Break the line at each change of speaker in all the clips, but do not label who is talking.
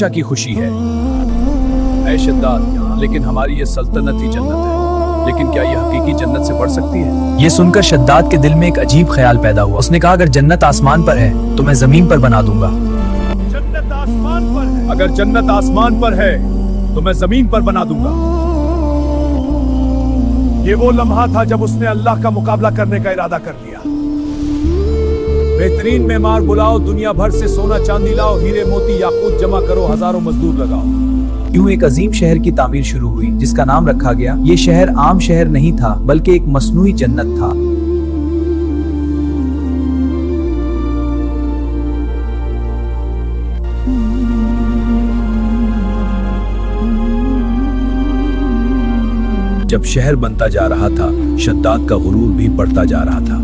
हमेशा की खुशी है। ऐ शद्दाद, लेकिन हमारी ये सल्तनत ही जन्नत है। लेकिन क्या ये हकीकी जन्नत से बढ़ सकती है?
ये सुनकर शद्दाद के दिल में एक अजीब ख्याल पैदा हुआ। उसने कहा, अगर जन्नत आसमान पर है तो मैं जमीन पर बना दूंगा।
जन्नत आसमान पर है। अगर जन्नत आसमान पर है तो मैं जमीन पर बना दूंगा। ये वो लम्हा था जब उसने अल्लाह का मुकाबला करने का इरादा कर लिया। बेहतरीन मेमार बुलाओ, दुनिया भर से सोना चांदी लाओ, हीरे मोती याकूत जमा करो, हजारों मजदूर लगाओ।
यूं एक अजीम शहर की तामीर शुरू हुई, जिसका नाम रखा गया। ये शहर आम शहर नहीं था, बल्कि एक मसनूई जन्नत था।
जब शहर बनता जा रहा था, शद्दाद का गुरूर भी बढ़ता जा रहा था।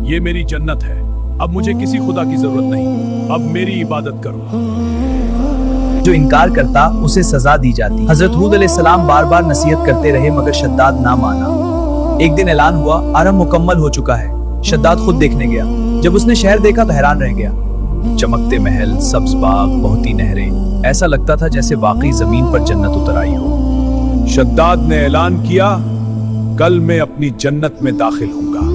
ये मेरी जन्नत है, अब मुझे किसी खुदा की जरूरत नहीं, अब मेरी इबादत करो।
जो इनकार करता उसे सजा दी जाती। हजरत हूद अलैहिस्सलाम बार बार नसीहत करते रहे, मगर शद्दाद ना माना। एक दिन ऐलान हुआ, आरंभ मुकम्मल हो चुका है। शद्दाद खुद देखने गया। जब उसने शहर देखा तो हैरान रह गया। चमकते महल, सब्ज बाग, बहती नहरें, ऐसा लगता था जैसे वाकई जमीन पर जन्नत उतर आई हो।
शद्दाद ने ऐलान किया, कल मैं अपनी जन्नत में दाखिल होऊंगा।